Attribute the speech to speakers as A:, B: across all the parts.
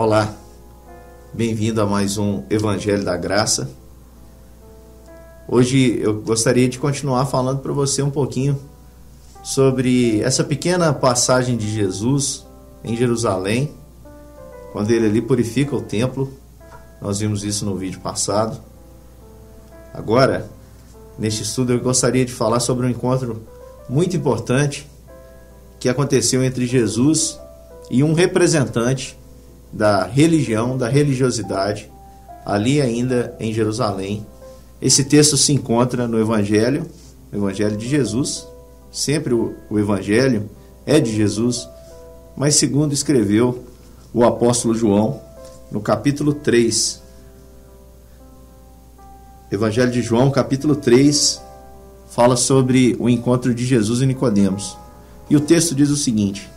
A: Olá, bem-vindo a mais um Evangelho da Graça. Hoje eu gostaria de continuar falando para você um pouquinho sobre essa pequena passagem de Jesus em Jerusalém, quando ele ali purifica o templo. Nós vimos isso no vídeo passado. Agora, neste estudo, eu gostaria de falar sobre um encontro muito importante que aconteceu entre Jesus e um representante da religião, da religiosidade, ali ainda em Jerusalém. Esse texto se encontra no Evangelho de Jesus. Sempre o Evangelho é de Jesus, mas segundo escreveu o apóstolo João, no capítulo 3. Evangelho de João, capítulo 3, fala sobre o encontro de Jesus e Nicodemos. E o texto diz o seguinte: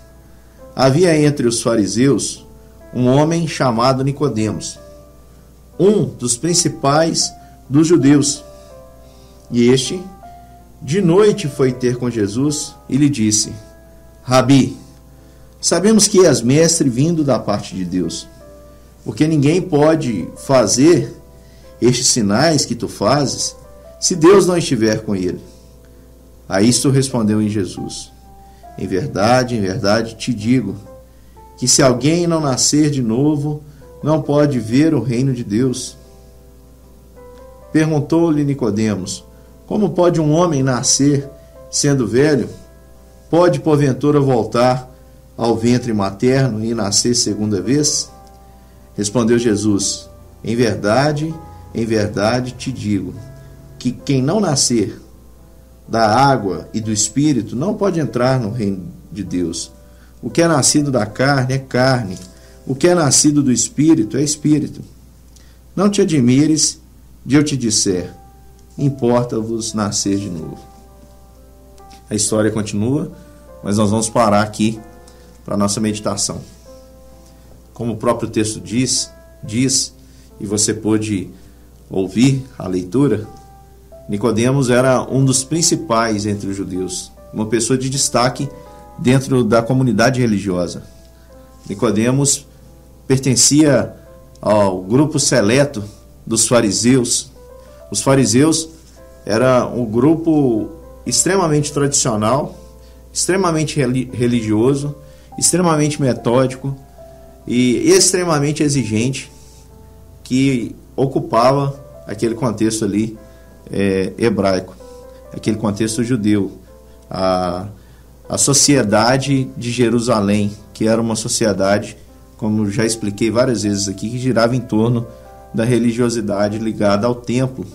A: havia entre os fariseus um homem chamado Nicodemos, um dos principais dos judeus. E este, de noite, foi ter com Jesus e lhe disse: Rabi, sabemos que és mestre vindo da parte de Deus, porque ninguém pode fazer estes sinais que tu fazes se Deus não estiver com ele. A isto respondeu em Jesus: em verdade te digo, que se alguém não nascer de novo, não pode ver o reino de Deus. Perguntou-lhe Nicodemos: como pode um homem nascer sendo velho? Pode porventura voltar ao ventre materno e nascer segunda vez? Respondeu Jesus: em verdade te digo, que quem não nascer da água e do Espírito não pode entrar no reino de Deus. O que é nascido da carne é carne, o que é nascido do Espírito é Espírito. Não te admires de eu te disser: importa-vos nascer de novo. A história continua, mas nós vamos parar aqui para a nossa meditação. Como o próprio texto diz, e você pôde ouvir a leitura, Nicodemos era um dos principais entre os judeus, uma pessoa de destaque dentro da comunidade religiosa. Nicodemos pertencia ao grupo seleto dos fariseus. Os fariseus eram um grupo extremamente tradicional, extremamente religioso, extremamente metódico e extremamente exigente, que ocupava aquele contexto ali hebraico, aquele contexto judeu, a sociedade de Jerusalém, que era uma sociedade, como já expliquei várias vezes aqui, que girava em torno da religiosidade ligada ao templo.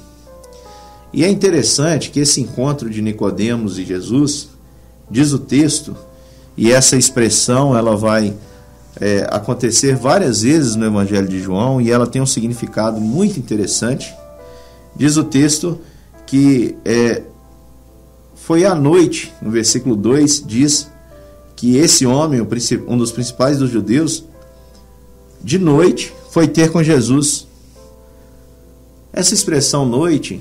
A: E é interessante que esse encontro de Nicodemos e Jesus, diz o texto, e essa expressão ela vai acontecer várias vezes no Evangelho de João, e ela tem um significado muito interessante. Diz o texto que foi à noite, no versículo 2, diz que esse homem, um dos principais dos judeus, de noite foi ter com Jesus. Essa expressão noite,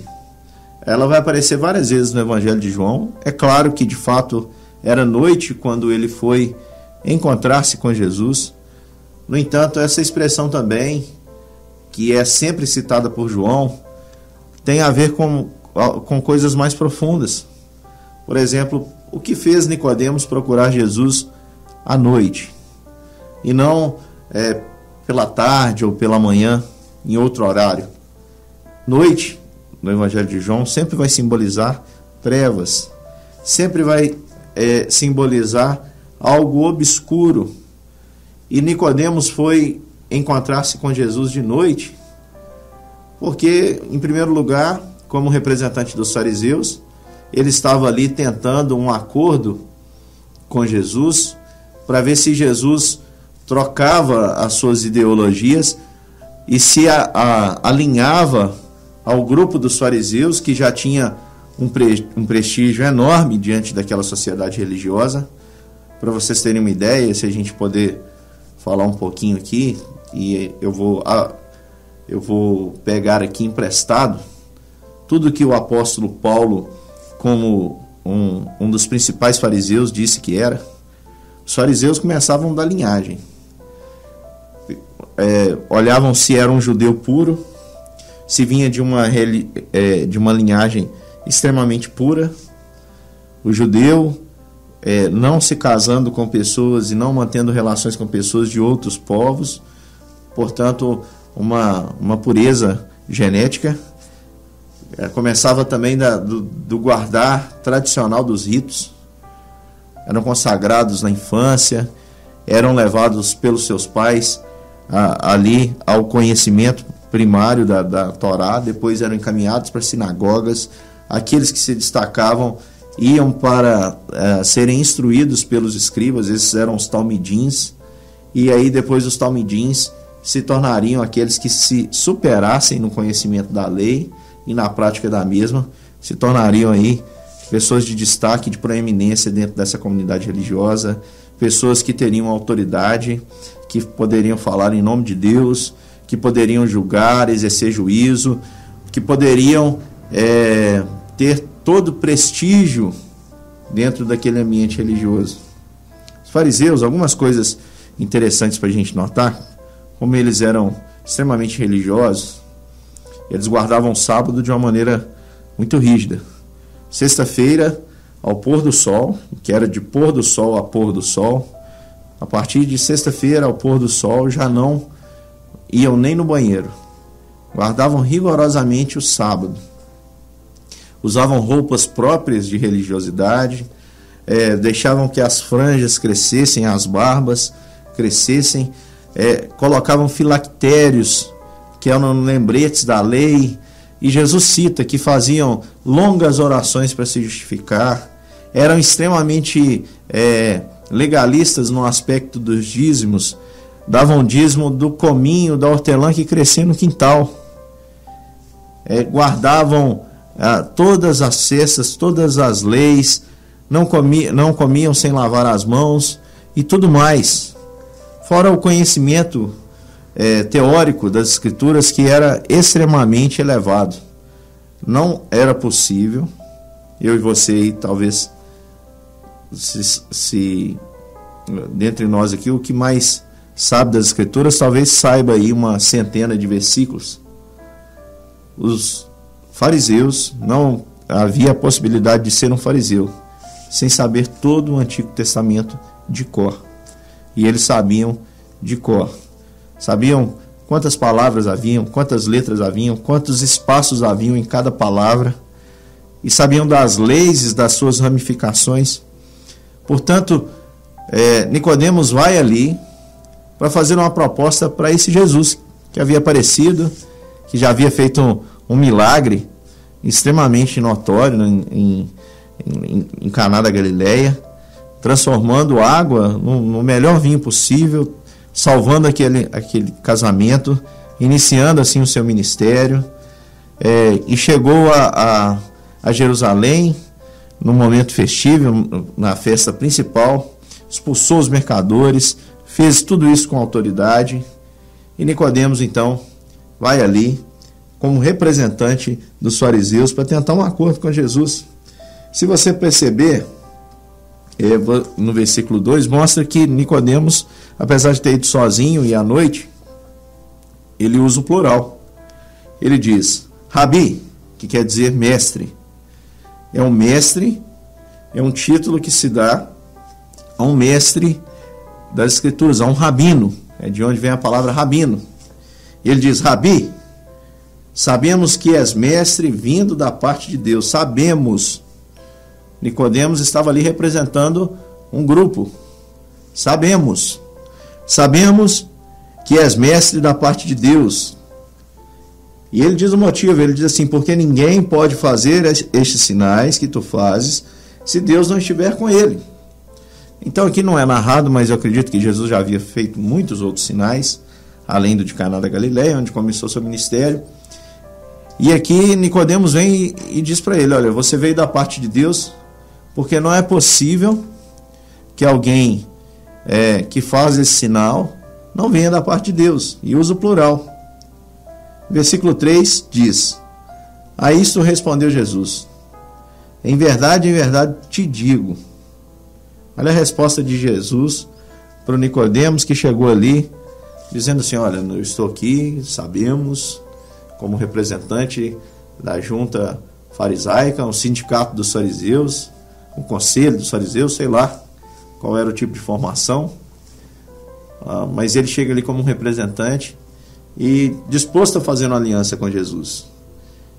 A: ela vai aparecer várias vezes no Evangelho de João. É claro que de fato era noite quando ele foi encontrar-se com Jesus. No entanto, essa expressão também, que é sempre citada por João, tem a ver com coisas mais profundas. Por exemplo, o que fez Nicodemos procurar Jesus à noite e não pela tarde ou pela manhã, em outro horário? Noite, no Evangelho de João, sempre vai simbolizar trevas, sempre vai simbolizar algo obscuro. E Nicodemos foi encontrar-se com Jesus de noite porque, em primeiro lugar, como representante dos fariseus, ele estava ali tentando um acordo com Jesus para ver se Jesus trocava as suas ideologias e se alinhava ao grupo dos fariseus, que já tinha um prestígio enorme diante daquela sociedade religiosa. Para vocês terem uma ideia, se a gente poder falar um pouquinho aqui, e eu vou pegar aqui emprestado tudo que o apóstolo Paulo, como um dos principais fariseus, disse que era. Os fariseus começavam da linhagem. olhavam se era um judeu puro, se vinha de uma linhagem extremamente pura. O judeu não se casando com pessoas e não mantendo relações com pessoas de outros povos, portanto, uma pureza genética. Começava também do guardar tradicional dos ritos. Eram consagrados na infância, eram levados pelos seus pais ali ao conhecimento primário da Torá, depois eram encaminhados para sinagogas. Aqueles que se destacavam iam para serem instruídos pelos escribas, esses eram os talmidins, e aí depois os talmidins se tornariam aqueles que se superassem no conhecimento da lei e na prática da mesma, se tornariam aí pessoas de destaque, de proeminência dentro dessa comunidade religiosa, pessoas que teriam autoridade, que poderiam falar em nome de Deus, que poderiam julgar, exercer juízo, que poderiam ter todo o prestígio dentro daquele ambiente religioso. Os fariseus, algumas coisas interessantes para a gente notar, como eles eram extremamente religiosos, eles guardavam o sábado de uma maneira muito rígida. Sexta-feira, ao pôr do sol, que era de pôr do sol a pôr do sol, a partir de sexta-feira ao pôr do sol já não iam nem no banheiro. Guardavam rigorosamente o sábado. Usavam roupas próprias de religiosidade, deixavam que as franjas crescessem, as barbas crescessem, colocavam filactérios, que eram lembretes da lei, e Jesus cita que faziam longas orações para se justificar, eram extremamente legalistas no aspecto dos dízimos, davam dízimo do cominho, da hortelã que crescia no quintal, guardavam todas as cestas, todas as leis, não comiam sem lavar as mãos e tudo mais. Fora o conhecimento teórico das Escrituras, que era extremamente elevado. Não era possível, eu e você aí, talvez, dentre nós aqui, o que mais sabe das Escrituras, talvez saiba aí uma centena de versículos. Os fariseus, não havia a possibilidade de ser um fariseu sem saber todo o Antigo Testamento de cor. E eles sabiam de cor. Sabiam quantas palavras haviam, quantas letras haviam, quantos espaços haviam em cada palavra, e sabiam das leis e das suas ramificações. Portanto, Nicodemos vai ali para fazer uma proposta para esse Jesus que havia aparecido, que já havia feito um milagre extremamente notório em Caná da Galileia, transformando água no melhor vinho possível, salvando aquele casamento, iniciando assim o seu ministério, e chegou a Jerusalém no momento festivo, na festa principal, expulsou os mercadores, fez tudo isso com autoridade, e Nicodemos então vai ali como representante dos fariseus para tentar um acordo com Jesus. Se você perceber, no versículo 2, mostra que Nicodemos, apesar de ter ido sozinho e à noite, ele usa o plural. Ele diz, Rabi, que quer dizer mestre. É um mestre, é um título que se dá a um mestre das Escrituras, a um rabino. É de onde vem a palavra rabino. Ele diz, Rabi, sabemos que és mestre vindo da parte de Deus. Sabemos. Nicodemos estava ali representando um grupo. Sabemos que és mestre da parte de Deus. E ele diz o motivo, ele diz assim, porque ninguém pode fazer estes sinais que tu fazes se Deus não estiver com ele. Então aqui não é narrado, mas eu acredito que Jesus já havia feito muitos outros sinais, além do de Caná da Galileia, onde começou seu ministério. E aqui Nicodemos vem e diz para ele, olha, você veio da parte de Deus, porque não é possível que alguém que faz esse sinal não venha da parte de Deus. E usa o plural. Versículo 3 diz, a isto respondeu Jesus, em verdade te digo. Olha a resposta de Jesus para o Nicodemos, que chegou ali dizendo assim: olha, eu estou aqui, sabemos, como representante da junta farisaica, um sindicato dos fariseus, um conselho dos fariseus, sei lá qual era o tipo de formação, mas ele chega ali como um representante e disposto a fazer uma aliança com Jesus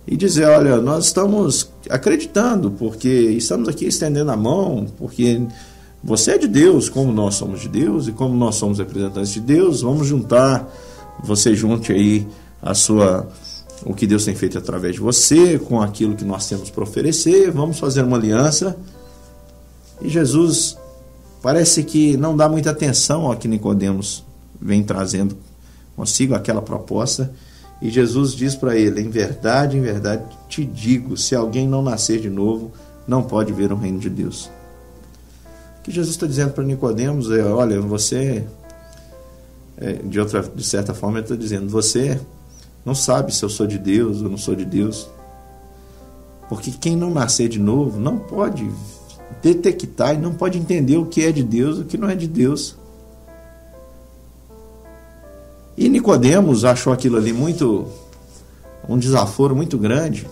A: e dizer: olha, nós estamos acreditando, porque estamos aqui estendendo a mão, porque você é de Deus, como nós somos de Deus, e como nós somos representantes de Deus, vamos juntar, você junte aí o que Deus tem feito através de você, com aquilo que nós temos para oferecer, vamos fazer uma aliança. E Jesus parece que não dá muita atenção ao que Nicodemos vem trazendo consigo, aquela proposta, e Jesus diz para ele: em verdade te digo, se alguém não nascer de novo, não pode ver o reino de Deus. O que Jesus está dizendo para Nicodemos é: olha, você, de certa forma ele está dizendo, você não sabe se eu sou de Deus ou não sou de Deus, porque quem não nascer de novo não pode detectar e não pode entender o que é de Deus e o que não é de Deus. E Nicodemos achou aquilo ali um desaforo muito grande,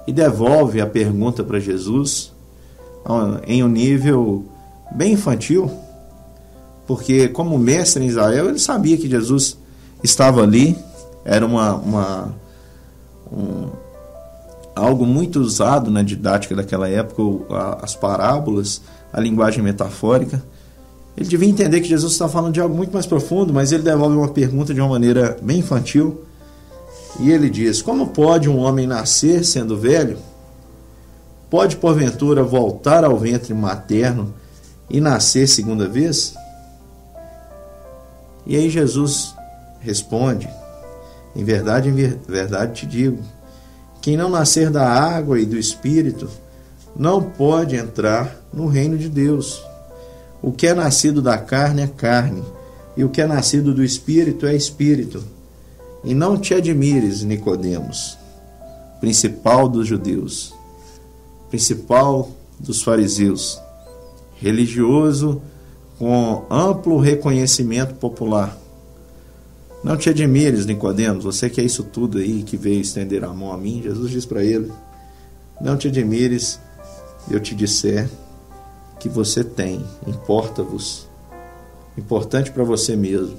A: e devolve a pergunta para Jesus em um nível bem infantil, porque como mestre em Israel, ele sabia que Jesus estava ali, era algo muito usado na didática daquela época, as parábolas, a linguagem metafórica. Ele devia entender que Jesus está falando de algo muito mais profundo, mas ele devolve uma pergunta de uma maneira bem infantil. E ele diz: como pode um homem nascer sendo velho? Pode porventura voltar ao ventre materno e nascer segunda vez? E aí Jesus responde: em verdade te digo, quem não nascer da água e do Espírito não pode entrar no reino de Deus. O que é nascido da carne é carne, e o que é nascido do Espírito é Espírito. E não te admires, Nicodemos, principal dos judeus, principal dos fariseus, religioso com amplo reconhecimento popular. Não te admires, Nicodemos, você que é isso tudo aí, que veio estender a mão a mim. Jesus diz para ele: não te admires, eu te disser que você tem, importa-vos, importante para você mesmo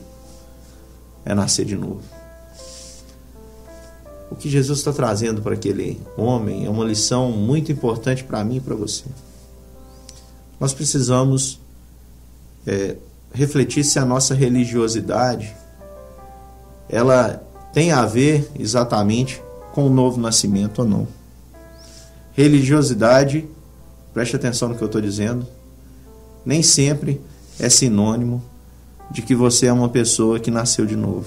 A: é nascer de novo. O que Jesus está trazendo para aquele homem é uma lição muito importante para mim e para você. Nós precisamos refletir se a nossa religiosidade ela tem a ver exatamente com o novo nascimento ou não. Religiosidade, preste atenção no que eu estou dizendo, nem sempre é sinônimo de que você é uma pessoa que nasceu de novo.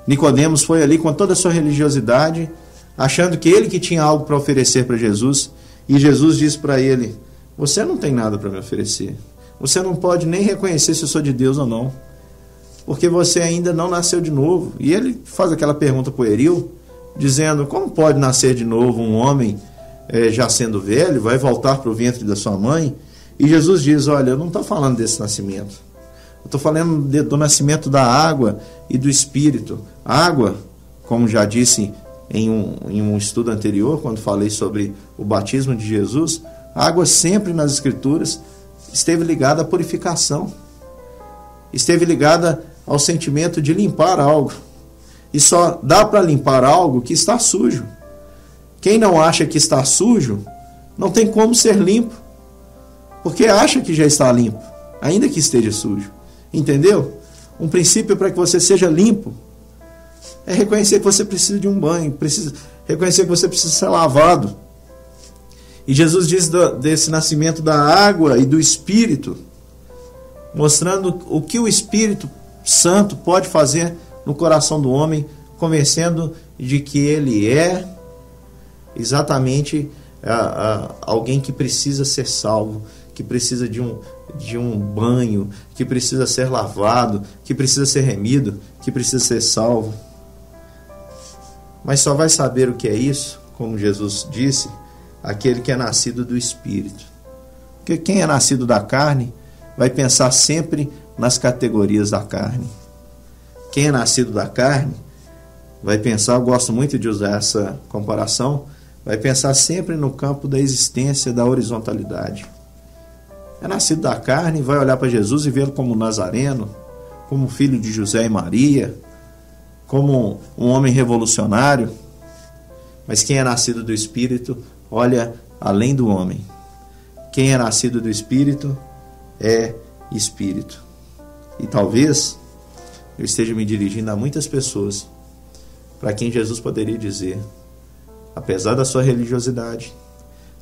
A: Nicodemos foi ali com toda a sua religiosidade, achando que ele que tinha algo para oferecer para Jesus, e Jesus disse para ele: você não tem nada para me oferecer, você não pode nem reconhecer se eu sou de Deus ou não, porque você ainda não nasceu de novo. E ele faz aquela pergunta pueril, dizendo: como pode nascer de novo um homem já sendo velho, vai voltar para o ventre da sua mãe? E Jesus diz: olha, eu não estou falando desse nascimento, eu estou falando do nascimento da água e do Espírito. Água, como já disse em um estudo anterior, quando falei sobre o batismo de Jesus, a água sempre nas Escrituras esteve ligada à purificação, esteve ligada ao sentimento de limpar algo. E só dá para limpar algo que está sujo. Quem não acha que está sujo, não tem como ser limpo, porque acha que já está limpo, ainda que esteja sujo. Entendeu? Um princípio para que você seja limpo é reconhecer que você precisa de um banho, reconhecer que você precisa ser lavado. E Jesus diz desse nascimento da água e do Espírito, mostrando o que o Espírito Santo pode fazer no coração do homem, convencendo de que ele é exatamente alguém que precisa ser salvo, que precisa de um banho, que precisa ser lavado, que precisa ser remido, que precisa ser salvo. Mas só vai saber o que é isso, como Jesus disse, aquele que é nascido do Espírito. Porque quem é nascido da carne vai pensar sempre nas categorias da carne. Quem é nascido da carne vai pensar, eu gosto muito de usar essa comparação, vai pensar sempre no campo da existência, da horizontalidade. É nascido da carne, vai olhar para Jesus e vê-lo como nazareno, como filho de José e Maria, como um homem revolucionário. Mas quem é nascido do Espírito olha além do homem. Quem é nascido do Espírito é Espírito. E talvez eu esteja me dirigindo a muitas pessoas para quem Jesus poderia dizer, apesar da sua religiosidade,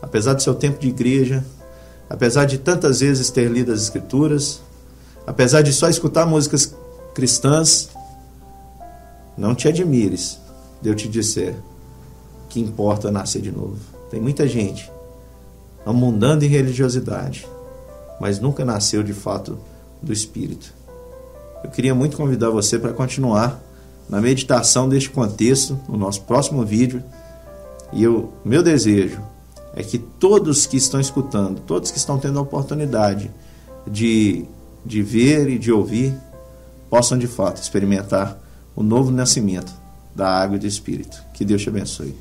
A: apesar do seu tempo de igreja, apesar de tantas vezes ter lido as Escrituras, apesar de só escutar músicas cristãs, não te admires de eu te disser que importa nascer de novo. Tem muita gente amundando em religiosidade, mas nunca nasceu de fato do Espírito. Eu queria muito convidar você para continuar na meditação deste contexto, no nosso próximo vídeo. E meu desejo é que todos que estão escutando, todos que estão tendo a oportunidade de ver e de ouvir, possam de fato experimentar o novo nascimento da água e do Espírito. Que Deus te abençoe.